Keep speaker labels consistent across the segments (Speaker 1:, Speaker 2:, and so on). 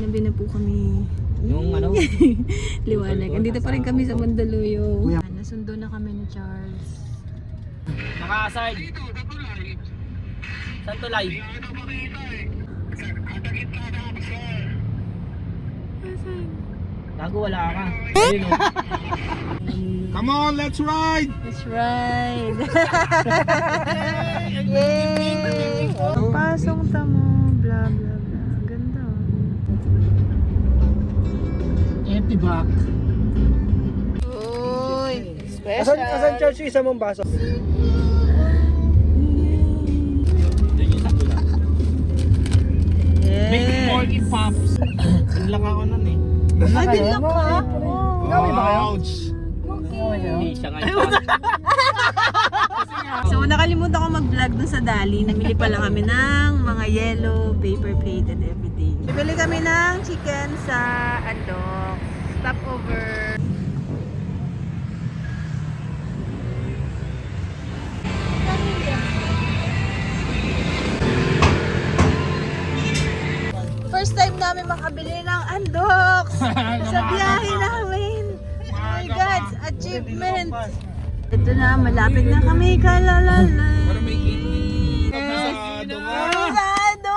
Speaker 1: Ginabi na po kami.
Speaker 2: Yung ano?
Speaker 1: Liwanag. Andito pa rin kami sa Mandaluyong. Nasundo na kami ni Charles.
Speaker 2: Naka-aside. Saan to live?
Speaker 1: Asan?
Speaker 2: Gago, wala ka. Ayun o.
Speaker 3: Come on, let's ride!
Speaker 1: Let's ride! Yay! Pasong tamo, bla bla bla. Ganda.
Speaker 2: Empty back.
Speaker 1: Uy! Special!
Speaker 3: Asan Charles yung isa mong baso?
Speaker 2: Doon yung sakto lang. Make
Speaker 1: Yeah!
Speaker 2: porky pops. Tinlak ako nun eh.
Speaker 1: Nagilak ka?
Speaker 3: Ouch!
Speaker 2: Hindi siya ngayon.
Speaker 1: So nakalimutan ko mag-vlog dun sa Dali. Namili pala kami ng mga yellow paper plate and everything. Bibili kami ng chicken sa stopover. First time namin makabili ng Andox sa biyahe namin. Oh my God, achievement! Ito na, malapit na kami kalalalay. Sarado!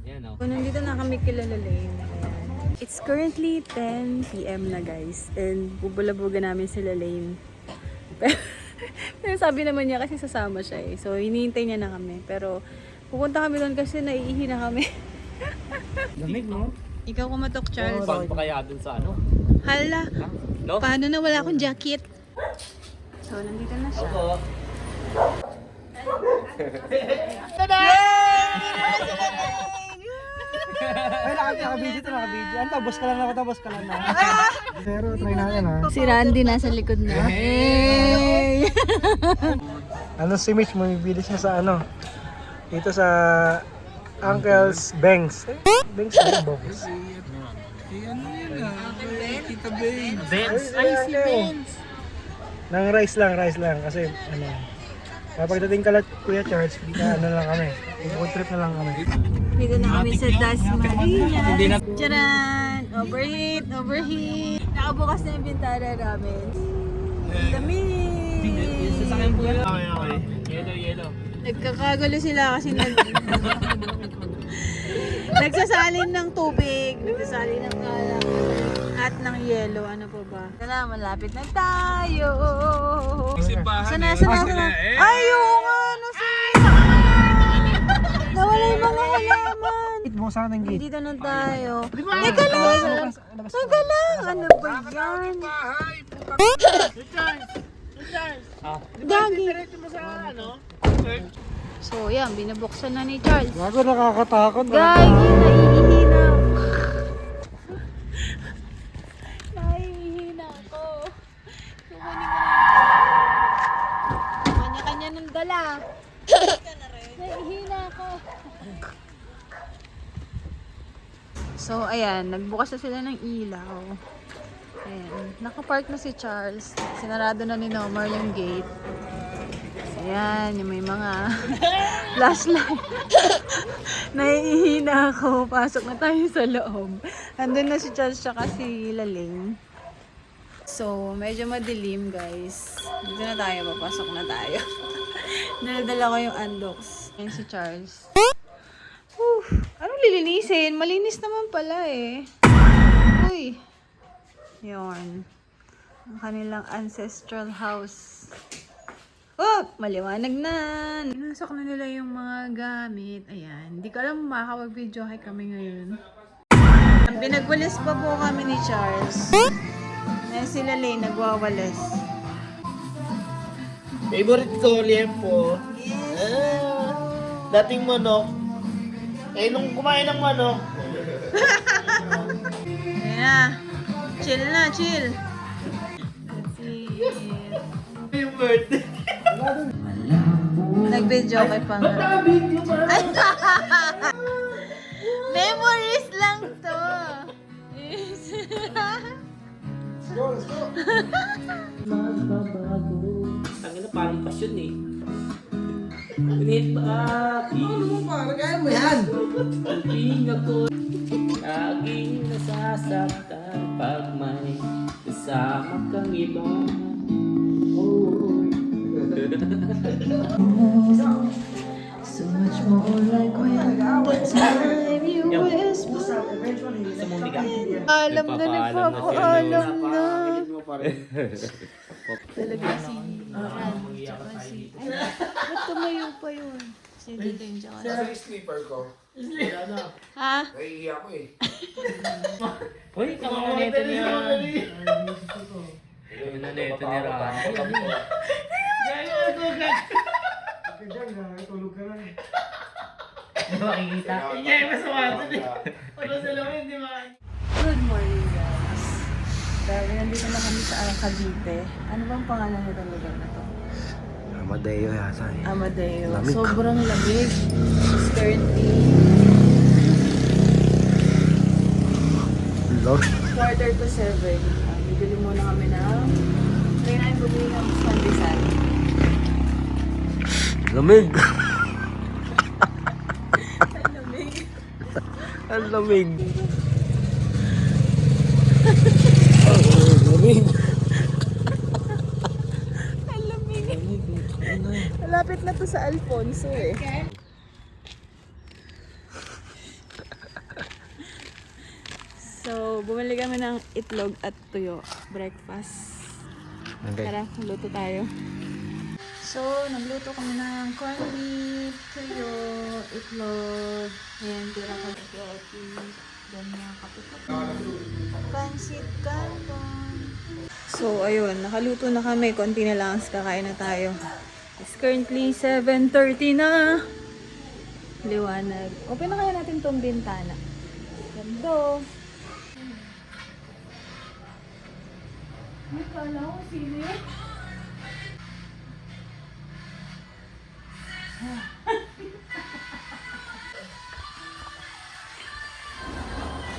Speaker 2: Yan o.
Speaker 1: Nandito na kami kilalalay. It's currently 10 PM na guys. And bubulabugan namin sila Lane. Pero sabi naman niya kasi sasama siya eh. So hinihintay niya na kami. Pero pupunta kami doon kasi naiihi na kami.
Speaker 2: Lamig no?
Speaker 1: Ikaw kumatok, Charles.
Speaker 2: Paano pa kaya dun sa ano?
Speaker 1: Hala,
Speaker 2: No?
Speaker 1: paano na wala akong jacket? So, nandito na siya.
Speaker 2: Opo.
Speaker 3: Ay, nakabidyo ito, nakabidyo. Ano, tabos ka lang ako, tabos ka lang ako. Pero, try natin ha.
Speaker 1: Si Randy nasa likod na. Hey!
Speaker 3: Ano si Mitch, mamibili siya sa ano? Dito sa Uncle's Banks. Banks na box.
Speaker 2: Benz. Ay, si Benz.
Speaker 3: Nang rice lang. Kasi, ano, kapagdating ka lang, Kuya Charles, ano lang kami. Food trip na lang kami.
Speaker 1: Dito na kami sa Dasmariñas.
Speaker 2: Hindi na.
Speaker 1: Charan! Overheat! Nakabukas na yung bintana namin. Dami!
Speaker 2: Sasakyan po yun. Okay. Yellow.
Speaker 1: Nagkakagulo sila kasi nagsasalin ng tubig, nagsasalin ng alak, at ng yelo. Ano pa ba? Ito na, malapit na tayo. Sana. Ay, oo nga, nawala yung mga halaman.
Speaker 3: Mo sana ng gate.
Speaker 1: Dito na tayo. Teka lang! Ano ba yan? Gagi. So, yan, binubuksan na ni Charles.
Speaker 3: Bago nakakatakot.
Speaker 1: Gagi, naiihina. Naiihina ako. Kanya-kanya ng dala. Naiihina ako. So, ayan, nagbukas na sila ng ilaw. Ayan, nakapark na si Charles. Sinarado na ni Nomar yung gate. Ayan, yung may mga flashlight. Naiihina ako. Pasok na tayo sa loob. Andun na si Charles tsaka si Laling. So, medyo madilim guys. Dito na tayo. Papasok na tayo. Naladala ko yung Andox. Ayan si Charles. Anong lilinisin? Malinis naman pala eh. Uy. Yun. Ang kanilang ancestral house. Oh! Maliwanag na! Pinasok na nila yung mga gamit. Ayan. Hindi ko alam makakapag-video kami ngayon. Pinagwalis pa po kami ni Charles. Ayan sila Lane, nagwawalis.
Speaker 2: Favorite ko, liempo. Dating manok. Eh, nung kumain ng manok.
Speaker 1: Ayan na. Chill na, chill. Let's see.
Speaker 2: Yung birthday.
Speaker 1: Nag-video kay pa nga. Ay! Memories lang to.
Speaker 3: Let's go!
Speaker 2: Tangina, parang pasyon eh. Pinit pa.
Speaker 3: Ano mo pa? Nagayan mo yan!
Speaker 2: Alping ako. Laging nasasaktan pag may kasama kang iba. Oh.
Speaker 1: So much more like when the time you whisper.
Speaker 2: Sa mundi ka?
Speaker 1: Alam na, nagpapaalam na. Talaga si Aran, tsaka si... Ay, ba't tumayo pa yun? Si Dudeng, tsaka si...
Speaker 4: Sa sleeper ko.
Speaker 1: Ha?
Speaker 4: Naiiyak ko eh.
Speaker 2: Uy, kamang neto niya. Yung neto ni Ran.
Speaker 3: Tulog ka na.
Speaker 2: Hindi ba makikita? Hindi, masama ito eh. Ano sila mo, hindi ba?
Speaker 1: Good morning, guys. Dahil nandito na kami sa Cavite. Ano bang pangalan nitong lugar na to?
Speaker 3: Amadeo yata eh.
Speaker 1: Amadeo.
Speaker 3: Lamig.
Speaker 1: Sobrang lamig. It's currently
Speaker 3: Lord.
Speaker 1: 6:45. Bibili muna kami ng... Try na yung bumili ng pandesal.
Speaker 3: Lamig.
Speaker 1: Ang lamig.
Speaker 3: Ang lamig. Lamig.
Speaker 1: Ang lamig. Malapit na to sa Alfonso eh. So, bumili kami ng itlog at tuyo. Breakfast.
Speaker 3: Okay.
Speaker 1: Tara, luto tayo. So, nagluto kami ng corned beef, tuyo, itlog, and tira ko spaghetti, then mga kapitap, pansit canton. So, ayun, nakaluto na kami. Konti na lang, kakain na tayo. It's currently 7:30 na. Liwanag. Open na kaya natin tong bintana. Ganda. Ay, kala ko sino yun?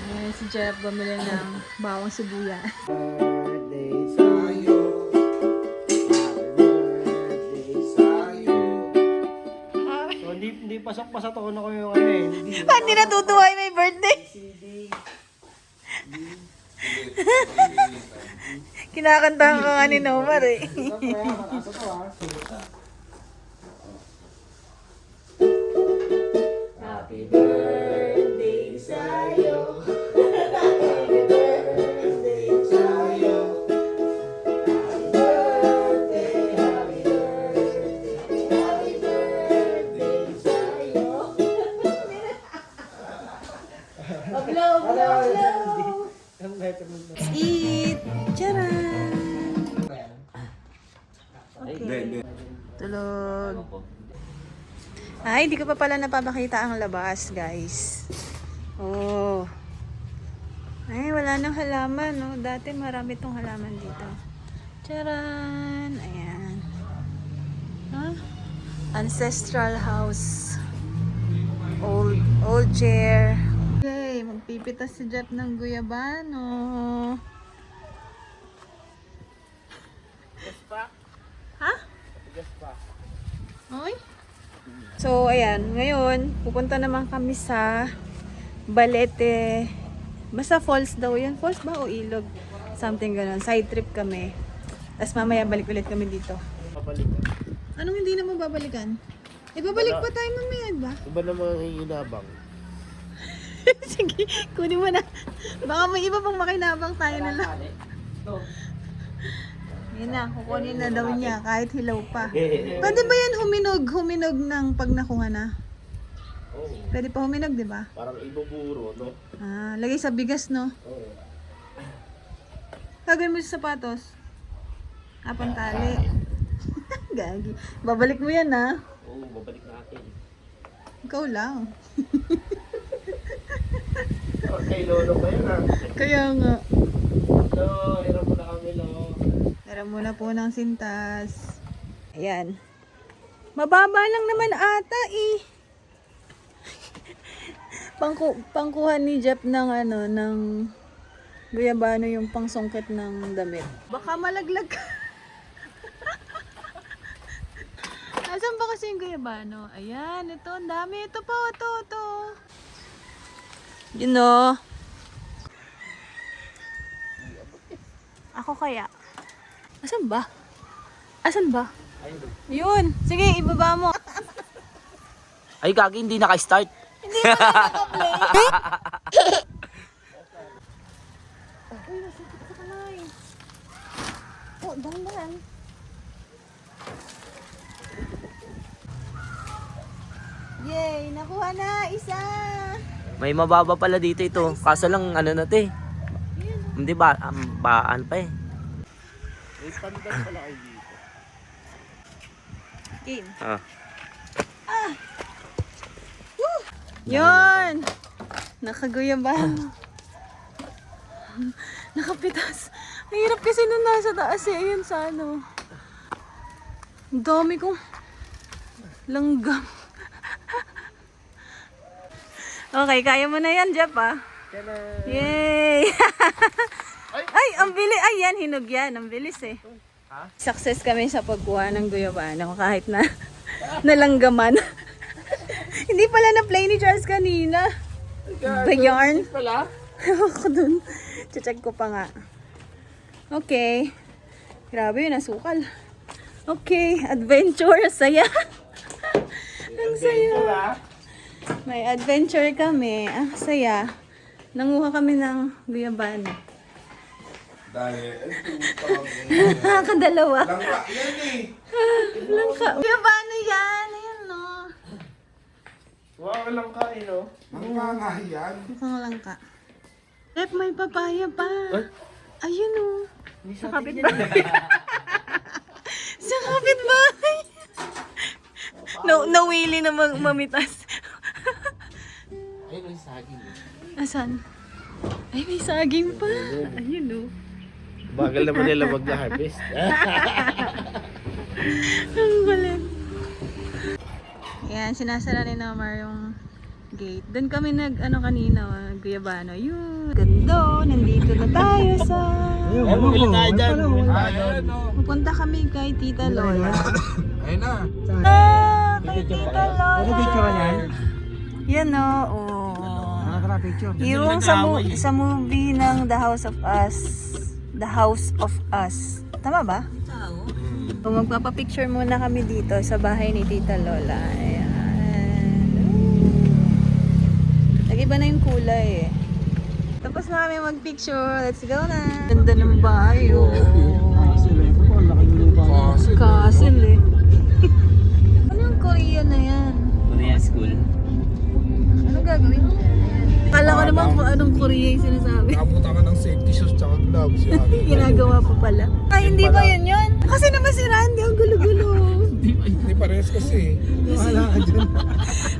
Speaker 1: Ayan, si Jeff bumili ng bawang sibuyas.
Speaker 4: Birthday sa'yo. Happy birthday sa'yo.
Speaker 3: So, hindi pasok pa sa tono ko yung ano eh.
Speaker 1: Hindi natutuwa yung may birthday. Kinakantahan ka nga ni Nomar eh. Happy birthday sa'yo. Happy birthday sa'yo. Happy birthday, happy birthday, happy birthday sa'yo. Blow, blow, blow. Eat! Charan! Okay. Tulog. Ay, di ko pa pala napapakita ang labas, guys. Oh. Ay, wala nang halaman, no? Dati marami tong halaman dito. Charan! Ayan. Huh? Ancestral house. Old chair. Okay, magpipitas si Jeff ng guyabano. Ha? Oy? So, ayan. Ngayon, pupunta naman kami sa Balete. Basta falls daw yun. Falls ba o ilog? Something ganun. Side trip kami. Tapos mamaya balik ulit kami dito. Anong hindi na mababalikan? Ibabalik pa tayo mamaya, ba?
Speaker 4: Iba naman ang inabang.
Speaker 1: Sige, kunin mo na. Baka may iba pang makinabang tayo na lang. Yan na, kukunin na daw niya kahit hilaw pa. Pwede ba yan huminog ng pag nakuha na? Pwede pa huminog, di ba?
Speaker 4: Parang ibuburo, no?
Speaker 1: Ah, lagay sa bigas, no? Gagawin mo sa sapatos. Pantali. Gagi. Babalik mo yan, ha?
Speaker 2: Oo, babalik natin.
Speaker 1: Ikaw lang.
Speaker 4: Kay Lolo pa yun, ha?
Speaker 1: Kaya nga.
Speaker 4: So, hirap mo na kami, no?
Speaker 1: Tara muna po ng sintas. Ayan. Mababa lang naman ata eh. Pangkuha ni Jeff ng ng guyabano yung pangsungkit ng damit. Baka malaglag ka. Asan ba kasi yung guyabano? Ayan, ito. Ang dami. Ito po. Ito. You know. Ako kaya. Asan ba? Asan ba? Yun. Sige, ibaba mo.
Speaker 2: Ay, gagi, hindi naka-start.
Speaker 1: Hindi pa na naka-play. Uy, nasipit sa kamay. Oh, dahan-dahan. Yay! Nakuha na! Isa!
Speaker 2: May mababa pala dito ito. Kaso lang, ano na ito eh. Hindi ba, baan pa eh.
Speaker 4: May pandan pala kayo dito.
Speaker 1: Game.
Speaker 2: Ah.
Speaker 1: Yun! Nakaguyabano. Nakapitas. Ang hirap kasi nung nasa taas eh. Ayun sa ano. Ang dami kong langgam. Okay, kaya mo na yan, Jeff ah. Yay! Ay, ang bilis. Ay, yan, hinog yan. Ang bilis eh. Success kami sa pagkuha ng guyabano kahit na nalanggaman. Hindi pala na-play ni Charles kanina. The yarn.
Speaker 4: Pala?
Speaker 1: Ako dun. Check ko pa nga. Okay. Grabe yun, nasukal. Okay, adventure. Saya. Ang saya. May adventure kami. Ang saya. Nanguha kami ng guyabano. Nakakadalawa.
Speaker 5: Langka yan eh.
Speaker 1: Langka. Guyabano yan. Ayan no.
Speaker 4: Wow, lang kain, no?
Speaker 5: Langka nga yan.
Speaker 1: Mukhang langka. Rep, may papaya pa. Ayun o. Sa kapitbahay. Sa kapitbahay. Nawili na mamitas.
Speaker 4: Ay, may saging.
Speaker 1: Asan? Ay, may saging pa. Ayun o.
Speaker 4: Bagal naman nila mag-harvest.
Speaker 1: Ang galing. Ayan, sinasara ni Namar yung gate. Doon kami kanina, guyabano. Yun. Ganda. Nandito na tayo sa...
Speaker 3: Ayun,
Speaker 4: bumili tayo dyan.
Speaker 5: Ayan o.
Speaker 1: Pupunta kami kay Tita Lola.
Speaker 5: Ayun na.
Speaker 1: Kay Tita Lola.
Speaker 3: Ano picture niyan?
Speaker 1: Yan o. Oh.
Speaker 3: Nakakara picture.
Speaker 1: Yung sa movie ng The House of Us. The House of Us. Tama ba? So, magpapapicture muna kami dito sa bahay ni Tita Lola. Ayan. Nag-iba na yung kulay eh. Tapos na kami mag-picture. Let's go na. Ganda ng bahay oh. Castle eh. Ano yung Korean na yan?
Speaker 2: Korea school.
Speaker 1: Ano gagawin niya? Akala ko naman kung anong Korea yung sinasabi.
Speaker 5: Nakabuta ka ng safety shoes tsaka gloves.
Speaker 1: Ginagawa pa pala. Ay, hindi ba yun yun? Kasi naman si Randy, ang gulo-gulo.
Speaker 5: Hindi parehas kasi.
Speaker 3: Wala ka dyan.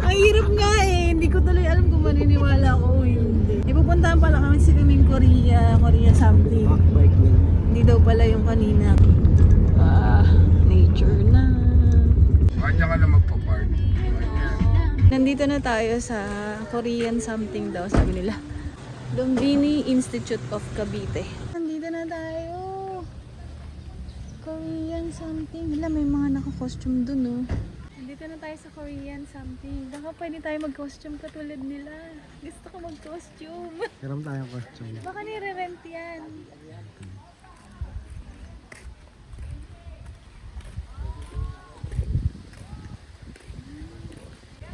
Speaker 1: Ang hirap nga eh. Hindi ko tuloy alam kung maniniwala ako o hindi. Ipupuntahan pala kami sa kaming Korea something.
Speaker 3: Bike lang.
Speaker 1: Hindi daw pala yung kanina. Nature na.
Speaker 5: Kanya ka na magpa-park.
Speaker 1: Nandito na tayo sa Korean something daw, sabi nila. Lumbini Institute of Cavite. Nandito na tayo. Korean something. Wala, may mga naka-costume dun, oh. Nandito na tayo sa Korean something. Baka pwede tayo mag-costume katulad nila. Gusto ko mag-costume.
Speaker 3: Karam tayong costume.
Speaker 1: Baka nire-rent yan.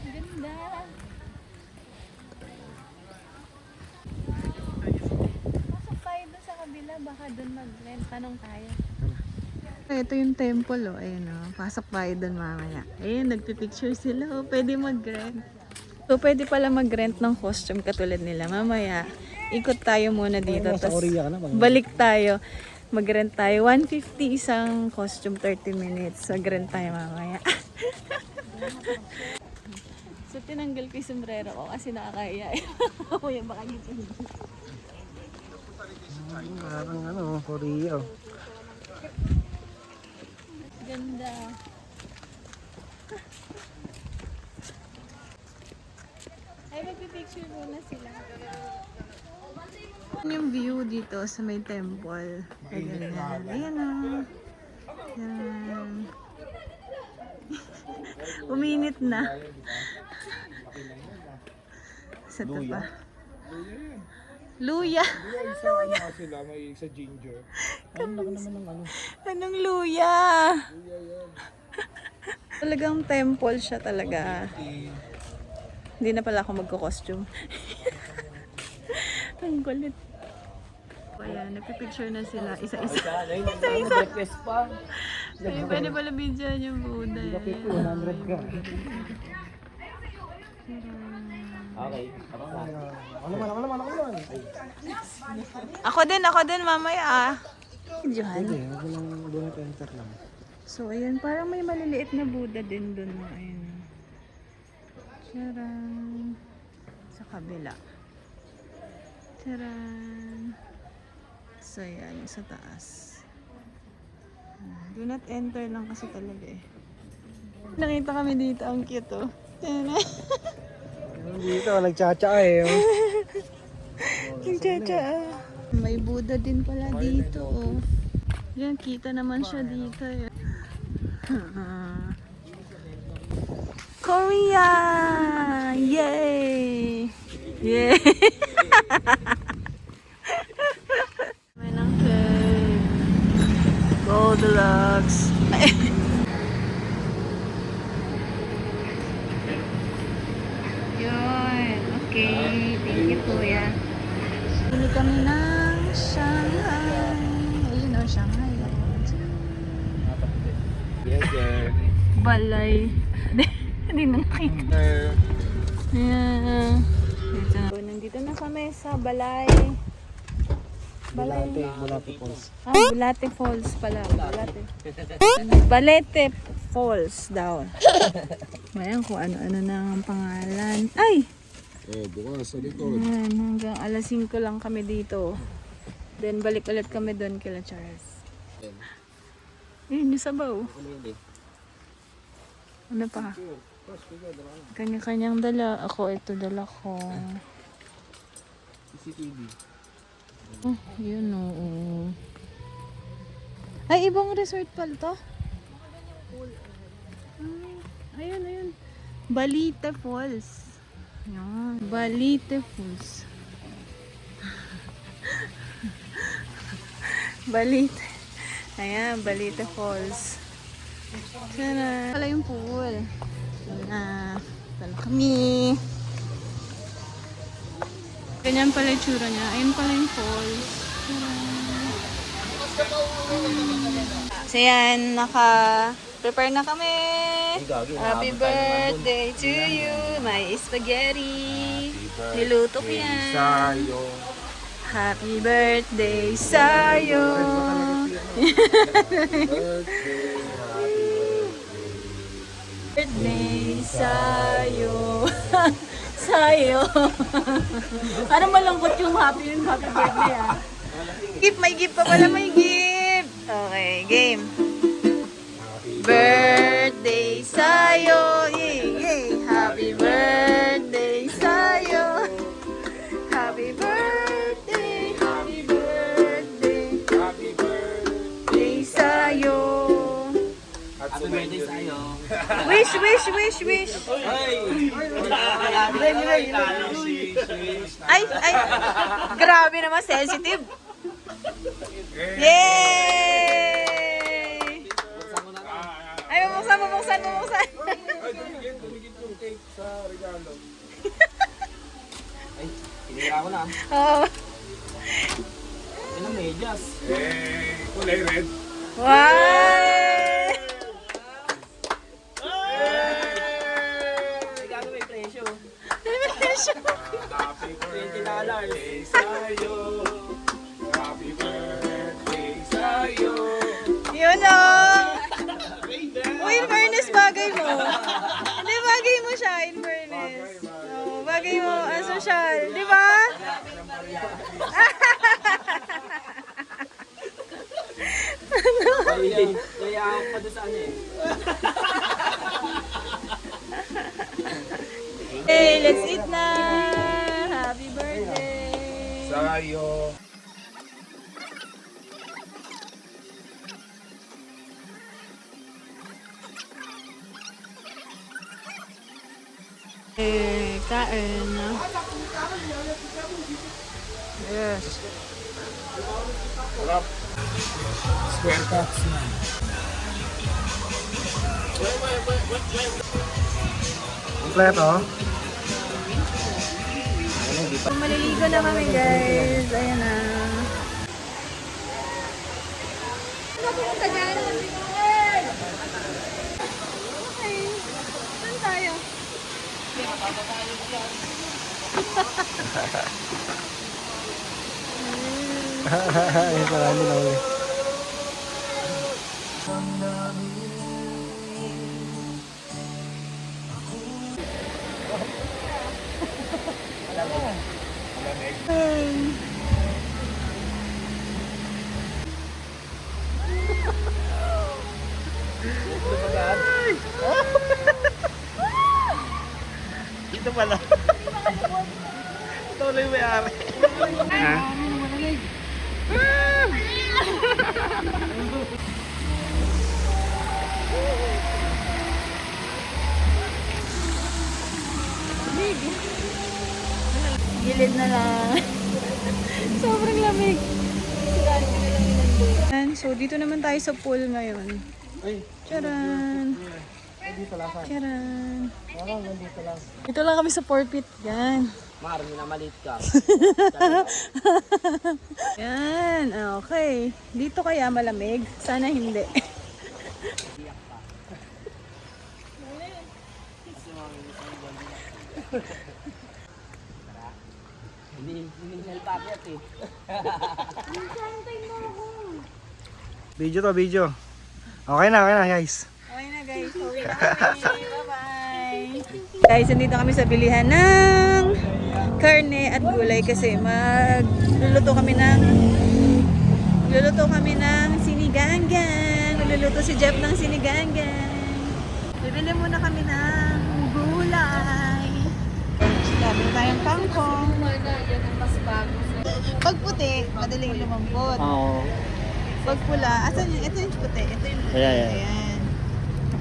Speaker 1: Ganda. Pasok tayo doon sa kabila. Baka doon mag-rent. Tanong tayo. Ito yung temple, oh. Ayun, oh. Pasok tayo doon mamaya. Ayun, nagpipicture sila, oh. Pwede mag-rent. So, pwede pala mag-rent ng costume katulad nila. Mamaya, ikot tayo muna dito.
Speaker 3: Sa
Speaker 1: Tas
Speaker 3: Korea ka na ba?
Speaker 1: balik tayo. Mag-rent tayo. 150 isang costume, 30 minutes. Mag-rent tayo mamaya. So, tinanggal ko yung sombrero ko kasi nakakaya. Kuya, baka dito.
Speaker 3: Parang Korea.
Speaker 1: Ganda. Ay, magpipicture muna sila. Yung view dito sa may temple. Ganyan. Ayan o. Yan. Uminit na. Sa ito pa. Luya.
Speaker 5: Isa ano sila, may isa ginger.
Speaker 1: Anong luya? Talagang temple siya talaga. Hindi na pala ako magko-costume. Ang kulit. Ayan, nagpipicture na sila. Isa-isa.
Speaker 2: Breakfast pa.
Speaker 1: Ay, pwede pala video yung Buddha.
Speaker 3: 100 ka.
Speaker 2: Okay.
Speaker 1: Ako din, mamaya. Diyan.
Speaker 3: Hindi, huwag mo lang donut enter lang.
Speaker 1: So, ayan, parang may maliliit na Buddha din dun. No? Ayan. Charan. Sa kabila. Charan. So, ayan, yung sa taas. Do not enter lang kasi talaga eh. Nakita kami dito, ang cute oh. Charan.
Speaker 3: Dito, nagtsatsa eh. Oh.
Speaker 1: Nagtsatsa ah. May Buddha din pala dito oh. Yan, kita naman siya dito eh. Korea! Yay! Yay! May ng cake. Goldilocks. Yun. Okay. Thank you, Kuya. Pili kami ng Shanghai. Ayun o, Shanghai.
Speaker 4: Yes, sir.
Speaker 1: Balay. Hindi na nakita. Ayan. Nandito na kami sa Balay.
Speaker 3: Bulate Falls.
Speaker 1: Bulate Falls pala. Bulate. Balete Falls daw. Ayan kung ano-ano na ang pangalan. Ay!
Speaker 5: bukas sa likod.
Speaker 1: Ayan, hanggang alas 5 lang kami dito. Then balik ulit kami doon kila Charles. Yun, yung sabaw. Ano pa? Kanya-kanyang dala. Ako, ito dala ko.
Speaker 4: CCTV.
Speaker 1: Oh, yun oo. Ay, ibang resort pala to? Ayun. Balite Falls. Yan. Balite Falls. Balite. Ayan, Balite Falls. Tara. Pala yung pool. Pala kami. Ganyan pala yung tsura niya. Ayun pala yung falls. So yan, naka-prepare na kami. Happy birthday to you. May spaghetti. Niluto ko yan.
Speaker 4: Sayo.
Speaker 1: Happy birthday sa'yo. Birthday sa'yo. Sa'yo. Ano malungkot yung happy birthday ah. Gift, may gift pa pala, may gift. Okay, game. Birthday sa'yo. Yay. Happy birthday sa'yo. Happy birthday. Happy birthday. Happy birthday sa'yo.
Speaker 2: Happy birthday sa'yo.
Speaker 1: Wish. Ay. Grabe naman, sensitive. Yay! Ay, bubuksan.
Speaker 5: Ay, dumigit yung cake sa regalo.
Speaker 2: Ay, tinira ko na.
Speaker 1: Oo.
Speaker 2: Yan ang medyas.
Speaker 5: Kulay red.
Speaker 1: Wow!
Speaker 2: Ay, gago may presyo.
Speaker 5: Happy
Speaker 2: $20.
Speaker 5: sa'yo. Happy birthday sa'yo.
Speaker 1: Yun o! Uy, in fairness, bagay mo. Hindi, bagay mo siya, in fairness. Oh, bagay mo, ang social. Di ba?
Speaker 2: Kaya ako pa doon sa ano eh.
Speaker 1: Hey, let's eat na! Happy birthday!
Speaker 5: Sa'yo.
Speaker 1: Kain na. Yes.
Speaker 5: Square cuts na.
Speaker 3: Kompleto.
Speaker 1: Maliligo na kami guys. Ayan na. Ano pumunta dyan? Okay. Saan tayo?
Speaker 3: Ayun pala, hindi na uli.
Speaker 4: Dito pala. Ito lang yung may-ari.
Speaker 1: Gilid na lang. Sobrang lamig. Ayan, so dito naman tayo sa pool ngayon. Charan! Charan! Dito lang kami sa forfeit. Yan.
Speaker 2: Mar, minamalit ka.
Speaker 1: Yan. Okay. Dito kaya malamig? Sana hindi.
Speaker 2: Hiningal pa eh.
Speaker 3: Video to, video. Okay na guys.
Speaker 1: Okay na guys. Uwi na kami. Bye-bye. Guys, nandito kami sa bilihan ng karne at gulay kasi magluluto kami ng sinigangan. Magluluto si Jeff ng sinigangan. Bibili muna kami ng gulay. Sabi na tayong kangkong. Pag puti, madaling lumambot.
Speaker 2: Oo.
Speaker 1: Pag pula, asan yun? Ito yung puti. Ito yung puti.
Speaker 2: Ayan.
Speaker 1: Ayan.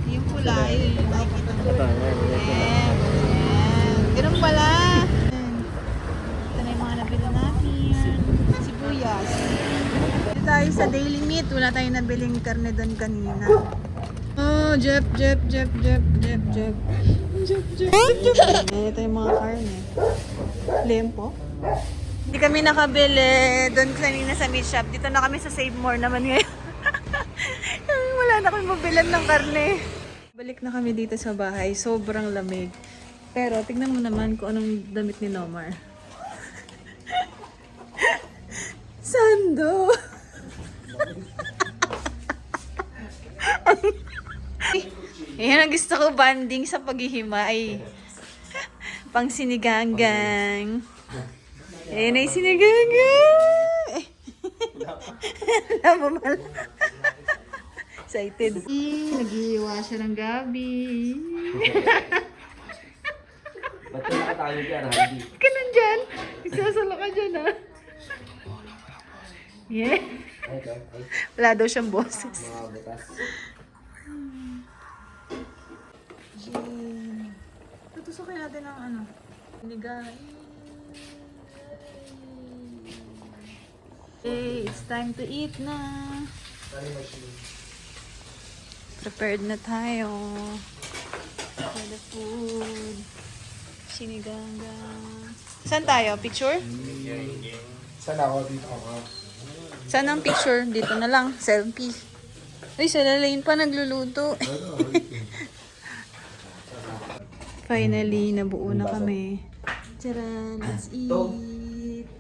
Speaker 1: Yung pula, yun yung nakikita ko.
Speaker 2: Ito,
Speaker 1: Ayan. Ayan. Ganun pala. Ayan. Ito na yung mga nabili natin. Sibuyas. Dito tayo sa daily meat. Wala tayong nabiling karne doon kanina. Oh, Jeff. Ayan, ito yung mga karne. Lempo. Hindi kami nakabili doon kanina sa meat shop. Dito na kami sa Save More naman ngayon. Wala na kami mabilan ng karne. Balik na kami dito sa bahay. Sobrang lamig. Pero tignan mo naman kung anong damit ni Nomar. Sando! Yan ang gusto ko, banding sa paghihimay. Pang sinigangang. Eh, na yung sinigangang. Wala mo mal. Excited. Nag-iiwa siya ng gabi.
Speaker 2: Ba't ka nakatayo dyan, Randy?
Speaker 1: Ka nun dyan. Isasalo ka dyan, ha? Yeah. Wala daw siyang boses.
Speaker 2: Mga butas.
Speaker 1: Tutusukin natin ang ano. Sinigang. Okay, it's time to eat na. Prepared na tayo for the food. Siniganga. Saan tayo? Picture?
Speaker 5: Saan ako? Dito ako.
Speaker 1: Saan ang picture? Dito na lang. Selfie. Uy, sa lalayin pa nagluluto. Finally, nabuo na kami. Tcharan! Let's eat!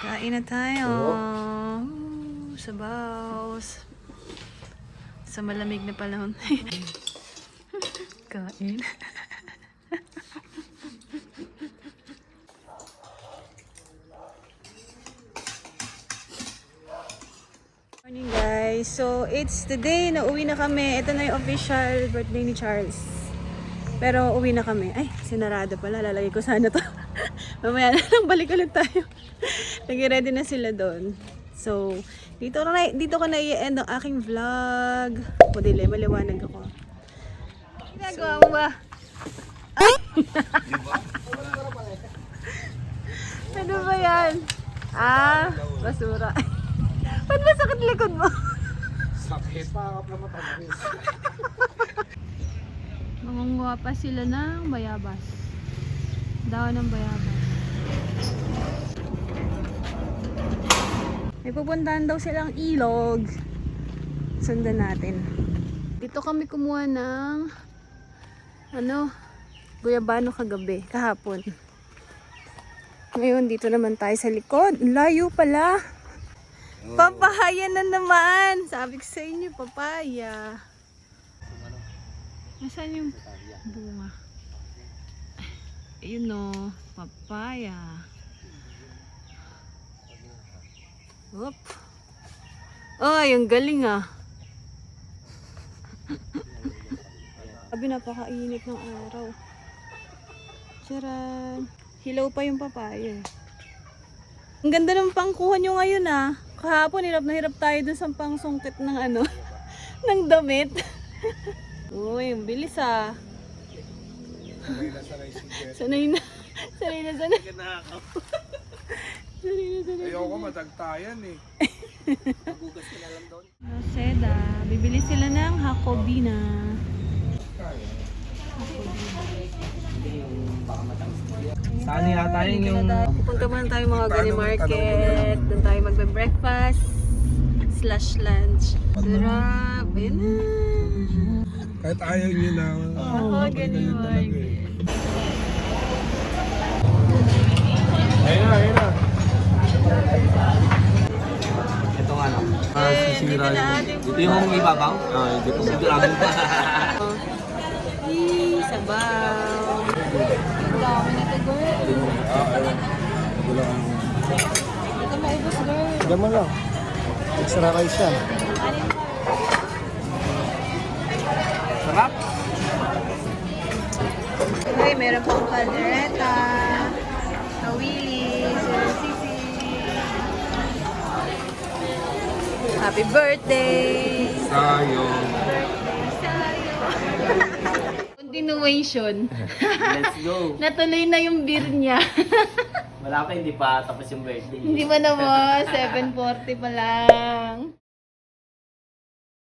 Speaker 1: Kain na tayo. Sabaws. Sa malamig na panahon. Kain. Morning guys. So, it's the day na uwi na kami. Ito na yung official birthday ni Charles. Pero uwi na kami. Ay, sinarado pala. Lalagay ko sana to. Mamaya na lang, balik ulit tayo. Nag-ready na sila doon. So, dito ko na i-end ang aking vlog. Madili, maliwanag ako. Ginagawa mo ba? Ano ba yan? Ah, basura. Ba't masakit likod mo?
Speaker 3: Sakit. Pakap na matamis.
Speaker 1: Mangunguha pa sila ng bayabas. Daon ng bayabas. May pupuntahan daw silang ilog. Sundan natin. Dito kami kumuha ng guyabano kahapon. Ngayon, dito naman tayo sa likod. Layo pala. Papaya na naman. Sabi ko sa inyo, papaya. Nasaan yung bunga? Ayun o, papaya. Oop. Ay, ang galing ah. Sabi, napakainit ng araw. Charan. Hilaw pa yung papaya. Ang ganda ng pangkuha nyo ngayon ah. Kahapon, hirap na hirap tayo dun sa pangsungkit ng ng damit. Uy, ang bilis ah. Sanay na. Sanay na.
Speaker 5: Ayoko matagtayan eh.
Speaker 1: Seda. Bibili sila ng Hakobina.
Speaker 2: Saan yata yung...
Speaker 1: Pupunta muna tayo mga gani market. Doon tayo magbe-breakfast / lunch. Sarap. Ayun na.
Speaker 5: Kahit ayaw nyo na.
Speaker 1: Ako gani market.
Speaker 5: Ayun na.
Speaker 2: Ito nga lang.
Speaker 1: Dito na ating
Speaker 2: Ito yung ibabaw? Hindi ko sigurado pa.
Speaker 1: Sabaw. Ang dami na ito, girl. Ito maubos, girl.
Speaker 3: Gama lang. Extra rice yan.
Speaker 2: Sarap.
Speaker 1: Okay, meron pang caldereta, kawili, sisi. Happy birthday!
Speaker 5: Sayo.
Speaker 1: Continuation.
Speaker 2: Let's go.
Speaker 1: Natuloy na yung beer niya.
Speaker 2: Wala pa, hindi pa tapos yung birthday.
Speaker 1: Hindi pa naman, 7:40 pa lang.